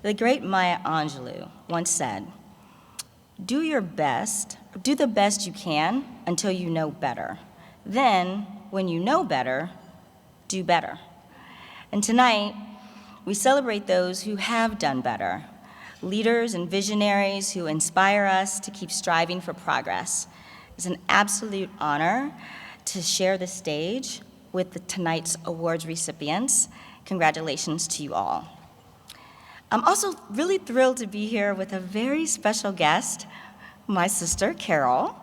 The great Maya Angelou once said, do the best you can until you know better. Then, when you know better, do better. And tonight, we celebrate those who have done better, leaders and visionaries who inspire us to keep striving for progress. It's an absolute honor to share the stage with tonight's awards recipients. Congratulations to you all. I'm also really thrilled to be here with a very special guest, my sister, Carol.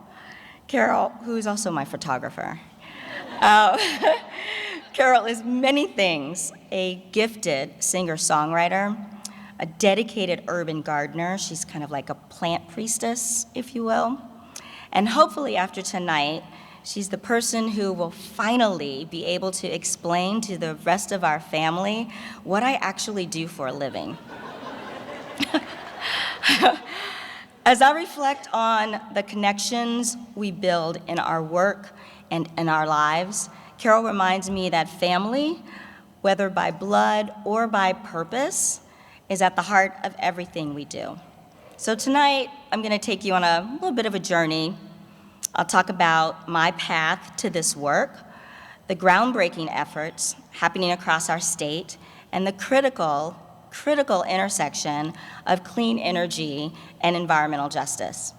Carol, who is also my photographer. Carol is many things: a gifted singer-songwriter, a dedicated urban gardener. She's kind of like a plant priestess, if you will. And hopefully after tonight, she's the person who will finally be able to explain to the rest of our family what I actually do for a living. As I reflect on the connections we build in our work and in our lives, Carol reminds me that family, whether by blood or by purpose, is at the heart of everything we do. So tonight, I'm going to take you on a little bit of a journey. I'll talk about my path to this work, the groundbreaking efforts happening across our state, and the critical intersection of clean energy and environmental justice.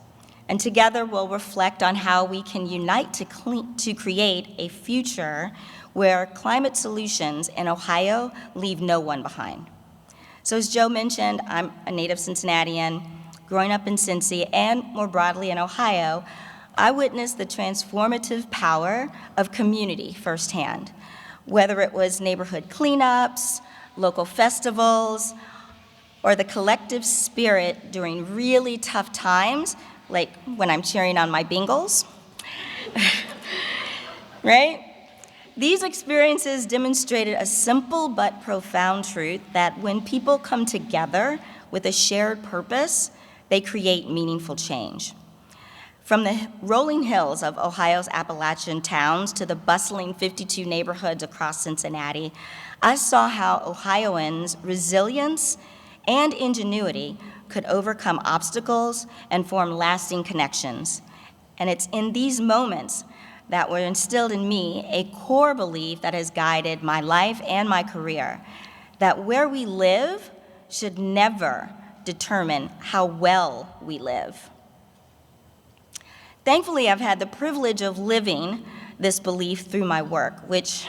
And together we'll reflect on how we can unite to create a future where climate solutions in Ohio leave no one behind. So as Joe mentioned, I'm a native Cincinnatian. Growing up in Cincy and more broadly in Ohio, I witnessed the transformative power of community firsthand, whether it was neighborhood cleanups, local festivals, or the collective spirit during really tough times, like when I'm cheering on my Bengals, right? These experiences demonstrated a simple but profound truth that when people come together with a shared purpose, they create meaningful change. From the rolling hills of Ohio's Appalachian towns to the bustling 52 neighborhoods across Cincinnati, I saw how Ohioans' resilience and ingenuity could overcome obstacles and form lasting connections. And it's in these moments that were instilled in me a core belief that has guided my life and my career, that where we live should never determine how well we live. Thankfully, I've had the privilege of living this belief through my work, which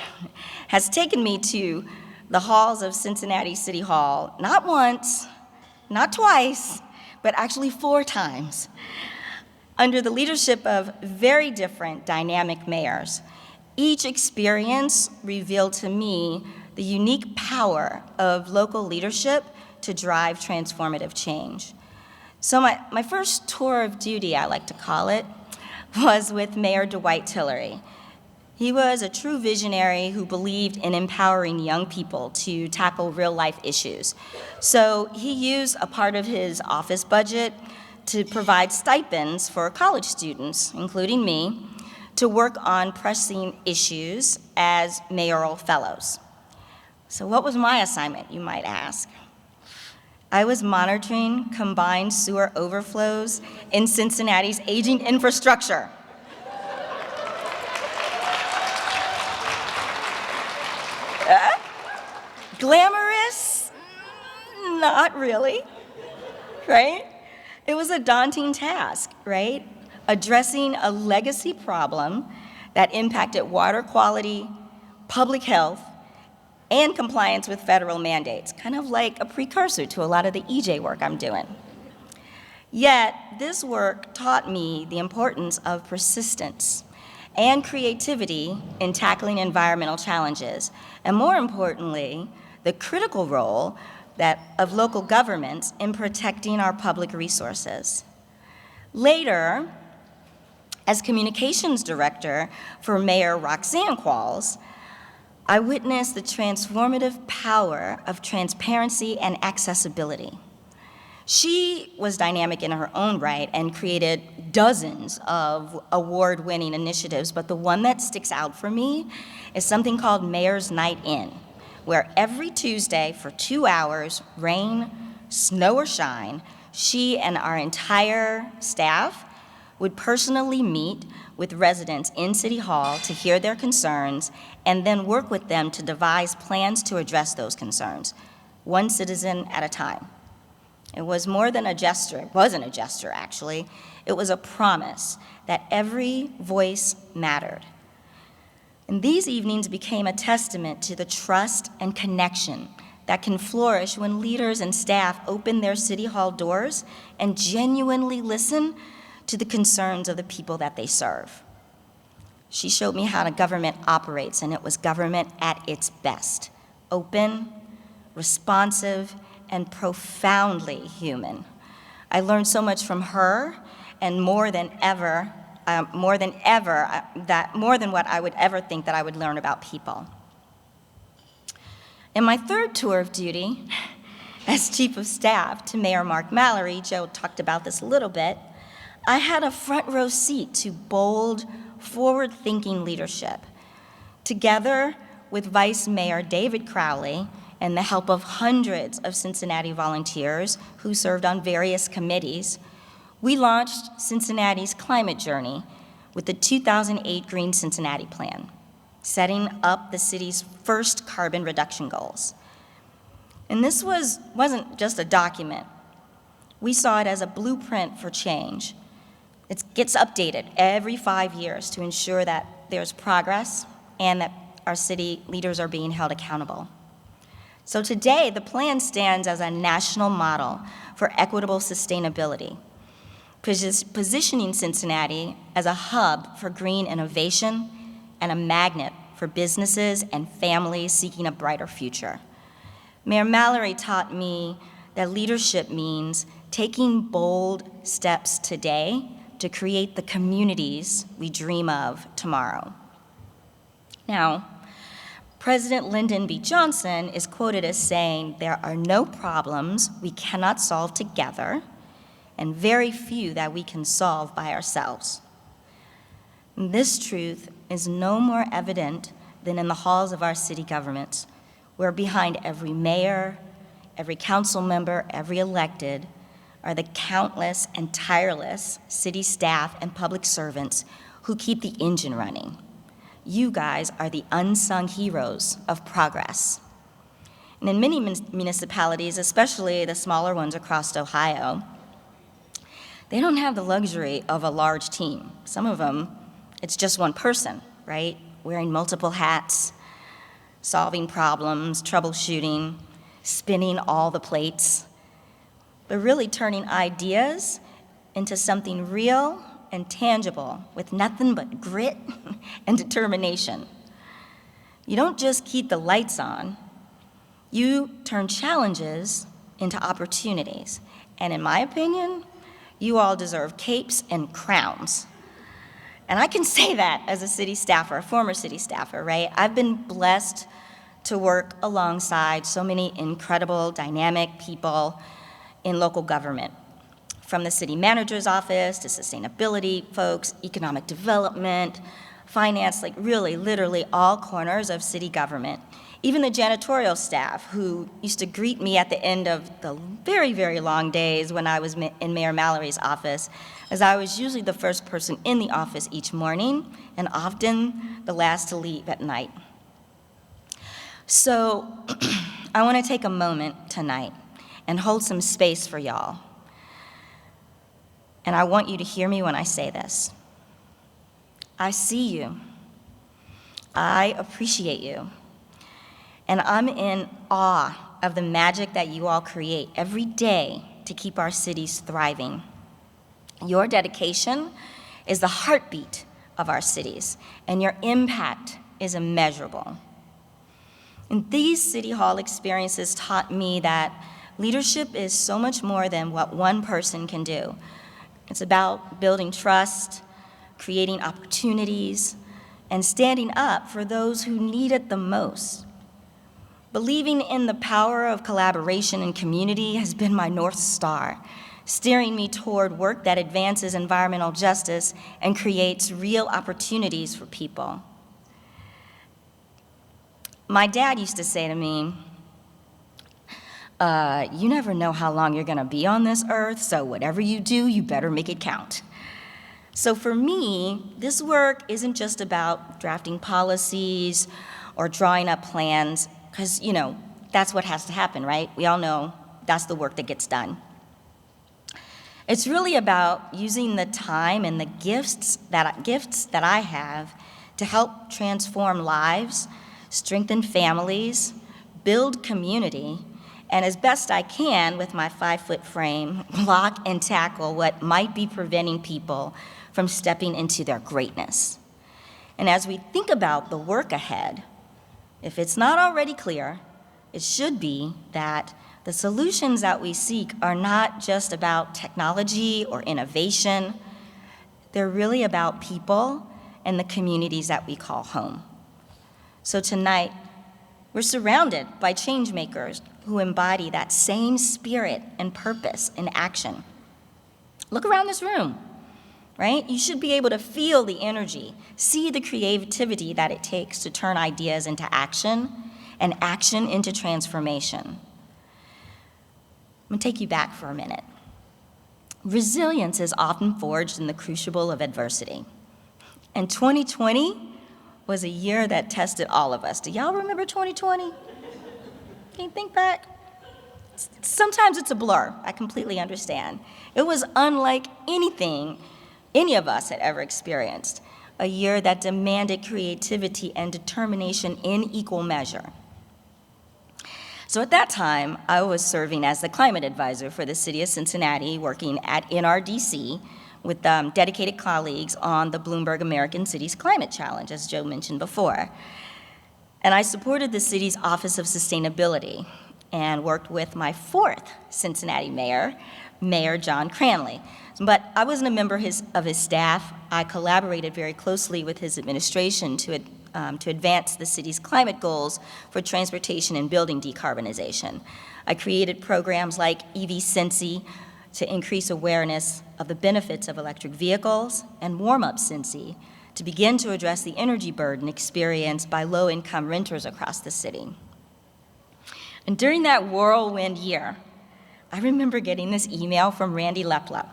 has taken me to the halls of Cincinnati City Hall, not once, not twice, but actually 4 times, under the leadership of very different dynamic mayors. Each experience revealed to me the unique power of local leadership to drive transformative change. So my first tour of duty, I like to call it, was with Mayor Dwight Tillery. He was a true visionary who believed in empowering young people to tackle real-life issues. So he used a part of his office budget to provide stipends for college students, including me, to work on pressing issues as mayoral fellows. So what was my assignment, you might ask? I was monitoring combined sewer overflows in Cincinnati's aging infrastructure. Glamorous? Not really, right? It was a daunting task, right? Addressing a legacy problem that impacted water quality, public health, and compliance with federal mandates, kind of like a precursor to a lot of the EJ work I'm doing. Yet, this work taught me the importance of persistence and creativity in tackling environmental challenges, and more importantly, the critical role of local governments in protecting our public resources. Later, as communications director for Mayor Roxanne Qualls, I witnessed the transformative power of transparency and accessibility. She was dynamic in her own right and created dozens of award-winning initiatives, but the one that sticks out for me is something called Mayor's Night In, where every Tuesday for 2 hours, rain, snow or shine, she and our entire staff would personally meet with residents in City Hall to hear their concerns and then work with them to devise plans to address those concerns, one citizen at a time. It was more than a gesture. It wasn't a gesture, actually. It was a promise that every voice mattered. And these evenings became a testament to the trust and connection that can flourish when leaders and staff open their City Hall doors and genuinely listen to the concerns of the people that they serve. She showed me how the government operates, and it was government at its best: open, responsive, and profoundly human. I learned so much from her, and more than what I would ever think that I would learn about people. In my third tour of duty, as Chief of Staff to Mayor Mark Mallory, Joe talked about this a little bit, I had a front row seat to bold, forward-thinking leadership. Together with Vice Mayor David Crowley and the help of hundreds of Cincinnati volunteers who served on various committees, we launched Cincinnati's climate journey with the 2008 Green Cincinnati Plan, setting up the city's first carbon reduction goals. And this wasn't just a document. We saw it as a blueprint for change. It gets updated every 5 years to ensure that there's progress and that our city leaders are being held accountable. So today, the plan stands as a national model for equitable sustainability, positioning Cincinnati as a hub for green innovation and a magnet for businesses and families seeking a brighter future. Mayor Mallory taught me that leadership means taking bold steps today to create the communities we dream of tomorrow. Now, President Lyndon B. Johnson is quoted as saying, "There are no problems we cannot solve together, and very few that we can solve by ourselves." And this truth is no more evident than in the halls of our city governments, where behind every mayor, every council member, every elected, are the countless and tireless city staff and public servants who keep the engine running. You guys are the unsung heroes of progress. And in many municipalities, especially the smaller ones across Ohio, they don't have the luxury of a large team. Some of them, it's just one person, right? Wearing multiple hats, solving problems, troubleshooting, spinning all the plates, but really turning ideas into something real and tangible with nothing but grit and determination. You don't just keep the lights on, you turn challenges into opportunities. And in my opinion, you all deserve capes and crowns. And I can say that as a city staffer, a former city staffer, right? I've been blessed to work alongside so many incredible, dynamic people in local government, from the city manager's office to sustainability folks, economic development, finance, like really, literally all corners of city government. Even the janitorial staff who used to greet me at the end of the very, very long days when I was in Mayor Mallory's office, as I was usually the first person in the office each morning and often the last to leave at night. So I want to take a moment tonight and hold some space for y'all. And I want you to hear me when I say this. I see you. I appreciate you. And I'm in awe of the magic that you all create every day to keep our cities thriving. Your dedication is the heartbeat of our cities, and your impact is immeasurable. And these City Hall experiences taught me that leadership is so much more than what one person can do. It's about building trust, creating opportunities, and standing up for those who need it the most. Believing in the power of collaboration and community has been my North Star, steering me toward work that advances environmental justice and creates real opportunities for people. My dad used to say to me, You never know how long you're gonna be on this earth, so whatever you do, you better make it count. So for me, this work isn't just about drafting policies or drawing up plans, because, that's what has to happen, right? We all know that's the work that gets done. It's really about using the time and the gifts that I have to help transform lives, strengthen families, build community, and as best I can with my 5-foot frame, block and tackle what might be preventing people from stepping into their greatness. And as we think about the work ahead, if it's not already clear, it should be that the solutions that we seek are not just about technology or innovation. They're really about people and the communities that we call home. So tonight, we're surrounded by change makers who embody that same spirit and purpose in action. Look around this room, right? You should be able to feel the energy, see the creativity that it takes to turn ideas into action and action into transformation. I'm gonna take you back for a minute. Resilience is often forged in the crucible of adversity. And 2020 was a year that tested all of us. Do y'all remember 2020? Can you think back? Sometimes it's a blur, I completely understand. It was unlike anything any of us had ever experienced, a year that demanded creativity and determination in equal measure. So at that time, I was serving as the climate advisor for the city of Cincinnati, working at NRDC with dedicated colleagues on the Bloomberg American Cities Climate Challenge, as Joe mentioned before. And I supported the city's Office of Sustainability and worked with my 4th Cincinnati mayor, Mayor John Cranley. But I wasn't a member of his staff. I collaborated very closely with his administration to advance the city's climate goals for transportation and building decarbonization. I created programs like EV Cincy to increase awareness of the benefits of electric vehicles, and Warm Up Cincy to begin to address the energy burden experienced by low-income renters across the city. And during that whirlwind year, I remember getting this email from Randy Lepla,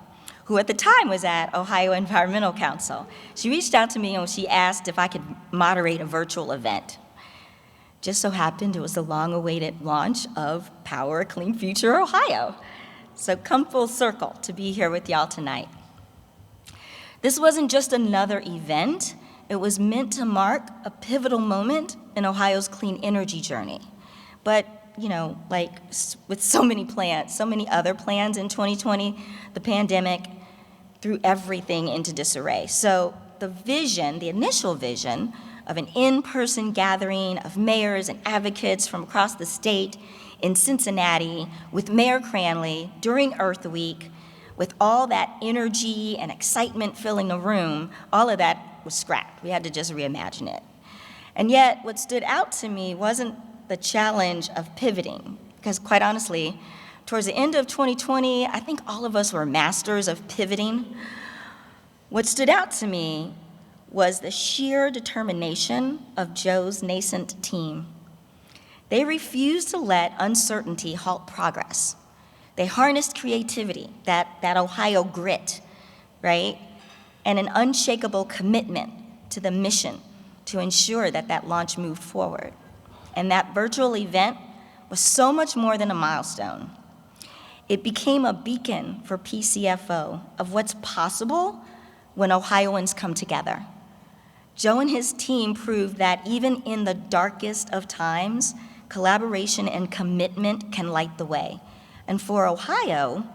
who at the time was at Ohio Environmental Council. She reached out to me and she asked if I could moderate a virtual event. Just so happened it was the long-awaited launch of Power a Clean Future Ohio. So come full circle to be here with y'all tonight. This wasn't just another event. It was meant to mark a pivotal moment in Ohio's clean energy journey. But like with so many other plans in 2020, the pandemic threw everything into disarray. So the initial vision of an in-person gathering of mayors and advocates from across the state in Cincinnati with Mayor Cranley during Earth Week, with all that energy and excitement filling the room, all of that was scrapped. We had to just reimagine it. And yet, what stood out to me wasn't the challenge of pivoting, because quite honestly, towards the end of 2020, I think all of us were masters of pivoting. What stood out to me was the sheer determination of Joe's nascent team. They refused to let uncertainty halt progress. They harnessed creativity, that Ohio grit, right? And an unshakable commitment to the mission to ensure that launch moved forward. And that virtual event was so much more than a milestone. It became a beacon for PCFO of what's possible when Ohioans come together. Joe and his team proved that even in the darkest of times, collaboration and commitment can light the way. And for Ohio,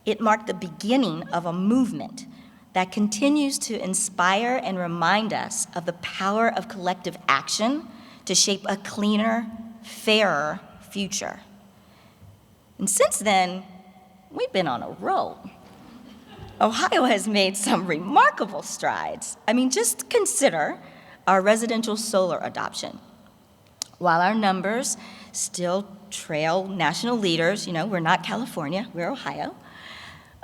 it marked the beginning of a movement that continues to inspire and remind us of the power of collective action to shape a cleaner, fairer future. And since then, we've been on a roll. Ohio has made some remarkable strides. I mean, just consider our residential solar adoption. While our numbers still trail national leaders, we're not California, we're Ohio.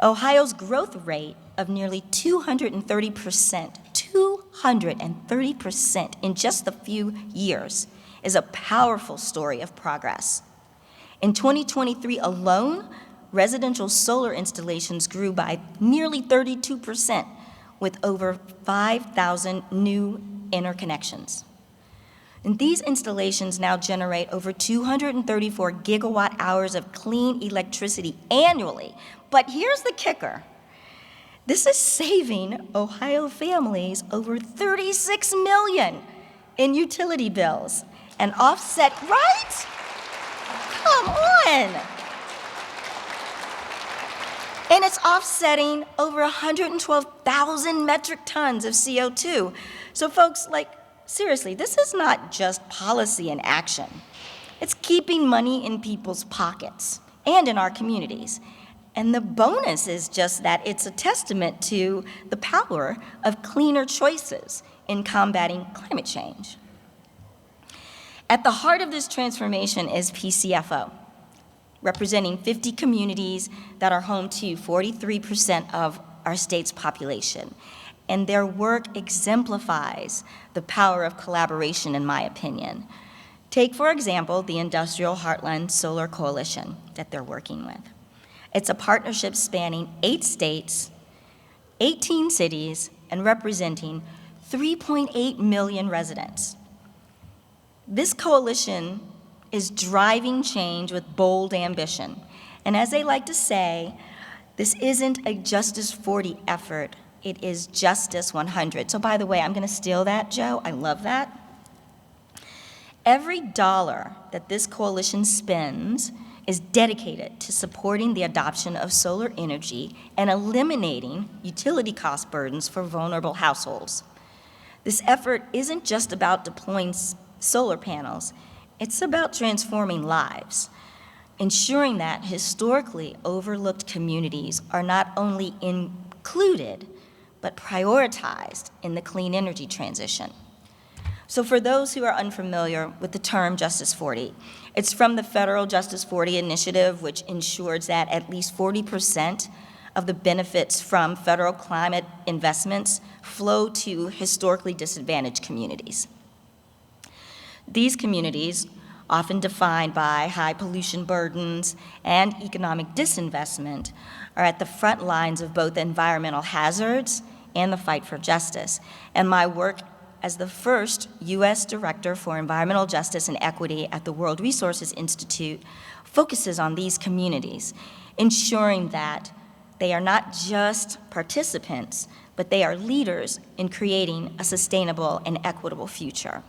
Ohio's growth rate of nearly 230% in just a few years is a powerful story of progress. In 2023 alone, residential solar installations grew by nearly 32%, with over 5,000 new interconnections. And these installations now generate over 234 gigawatt hours of clean electricity annually. But here's the kicker. This is saving Ohio families over $36 million in utility bills and offset, right? Come on. And it's offsetting over 112,000 metric tons of CO2. So folks, seriously, this is not just policy in action. It's keeping money in people's pockets and in our communities. And the bonus is just that it's a testament to the power of cleaner choices in combating climate change. At the heart of this transformation is PCFO, representing 50 communities that are home to 43% of our state's population. And their work exemplifies the power of collaboration, in my opinion. Take, for example, the Industrial Heartland Solar Coalition that they're working with. It's a partnership spanning 8 states, 18 cities, and representing 3.8 million residents. This coalition is driving change with bold ambition. And as they like to say, this isn't a Justice 40 effort, it is Justice 100. So by the way, I'm gonna steal that, Joe, I love that. Every dollar that this coalition spends is dedicated to supporting the adoption of solar energy and eliminating utility cost burdens for vulnerable households. This effort isn't just about deploying solar panels, it's about transforming lives, ensuring that historically overlooked communities are not only included, but prioritized in the clean energy transition. So for those who are unfamiliar with the term Justice 40, it's from the Federal Justice 40 Initiative, which ensures that at least 40% of the benefits from federal climate investments flow to historically disadvantaged communities. These communities, often defined by high pollution burdens and economic disinvestment, are at the front lines of both environmental hazards and the fight for justice. And my work as the first U.S. Director for Environmental Justice and Equity at the World Resources Institute focuses on these communities, ensuring that they are not just participants, but they are leaders in creating a sustainable and equitable future.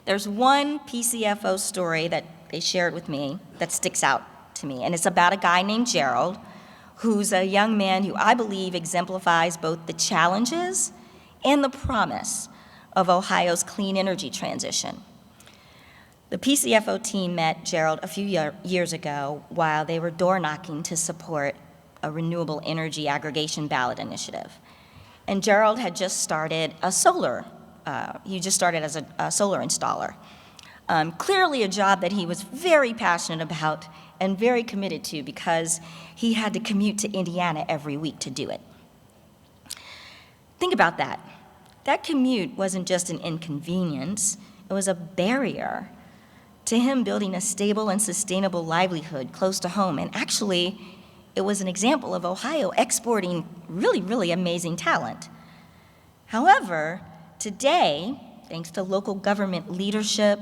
There's one PCFO story that they shared with me that sticks out to me, and it's about a guy named Gerald, who's a young man who I believe exemplifies both the challenges and the promise of Ohio's clean energy transition. The PCFO team met Gerald a few years ago while they were door knocking to support a renewable energy aggregation ballot initiative. And Gerald had just started as a solar installer. Clearly a job that he was very passionate about and very committed to because he had to commute to Indiana every week to do it. Think about that. That commute wasn't just an inconvenience, it was a barrier to him building a stable and sustainable livelihood close to home. And actually, it was an example of Ohio exporting really, really amazing talent. However, today, thanks to local government leadership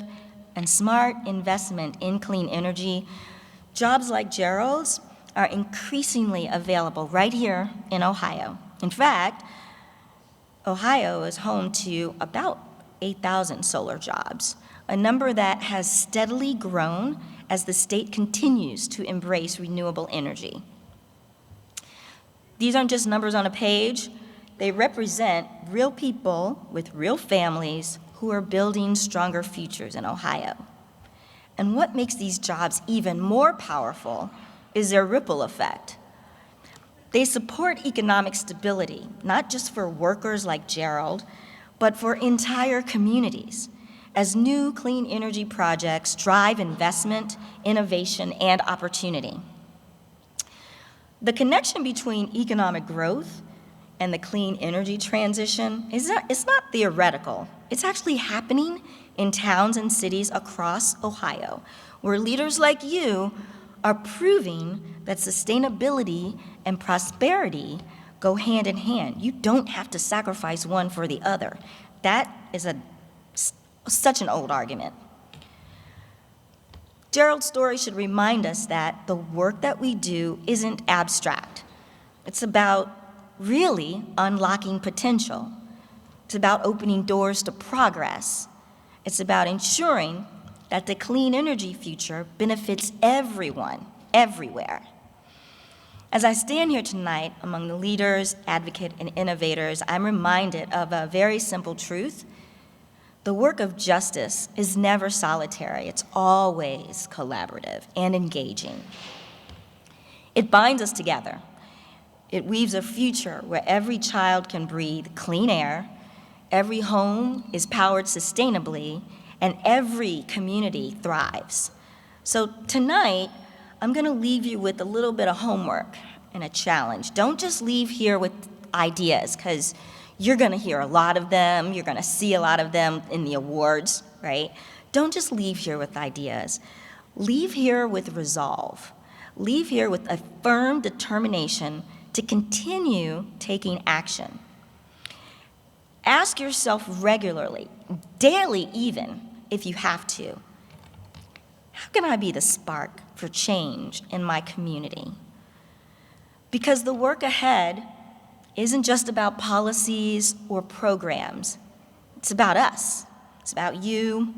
and smart investment in clean energy, jobs like Gerald's are increasingly available right here in Ohio. In fact, Ohio is home to about 8,000 solar jobs, a number that has steadily grown as the state continues to embrace renewable energy. These aren't just numbers on a page, they represent real people with real families who are building stronger futures in Ohio. And what makes these jobs even more powerful is their ripple effect. They support economic stability, not just for workers like Gerald, but for entire communities, as new clean energy projects drive investment, innovation, and opportunity. The connection between economic growth and the clean energy transition it's not theoretical. It's actually happening in towns and cities across Ohio, where leaders like you are proving that sustainability and prosperity go hand in hand. You don't have to sacrifice one for the other. That is such an old argument. Gerald's story should remind us that the work that we do isn't abstract. It's about really unlocking potential. It's about opening doors to progress. It's about ensuring that the clean energy future benefits everyone, everywhere. As I stand here tonight among the leaders, advocates, and innovators, I'm reminded of a very simple truth. The work of justice is never solitary. It's always collaborative and engaging. It binds us together. It weaves a future where every child can breathe clean air, every home is powered sustainably, and every community thrives. So tonight, I'm going to leave you with a little bit of homework and a challenge. Don't just leave here with ideas, because you're going to hear a lot of them. You're going to see a lot of them in the awards, right? Don't just leave here with ideas. Leave here with resolve. Leave here with a firm determination to continue taking action. Ask yourself regularly, daily even, if you have to, how can I be the spark for change in my community? Because the work ahead isn't just about policies or programs. It's about us. It's about you.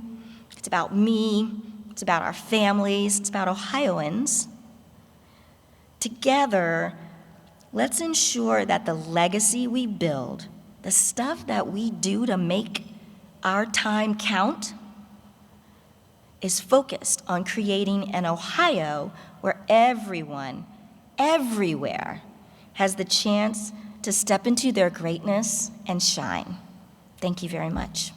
It's about me. It's about our families. It's about Ohioans. Together, let's ensure that the legacy we build, the stuff that we do to make our time count, is focused on creating an Ohio where everyone, everywhere, has the chance to step into their greatness and shine. Thank you very much.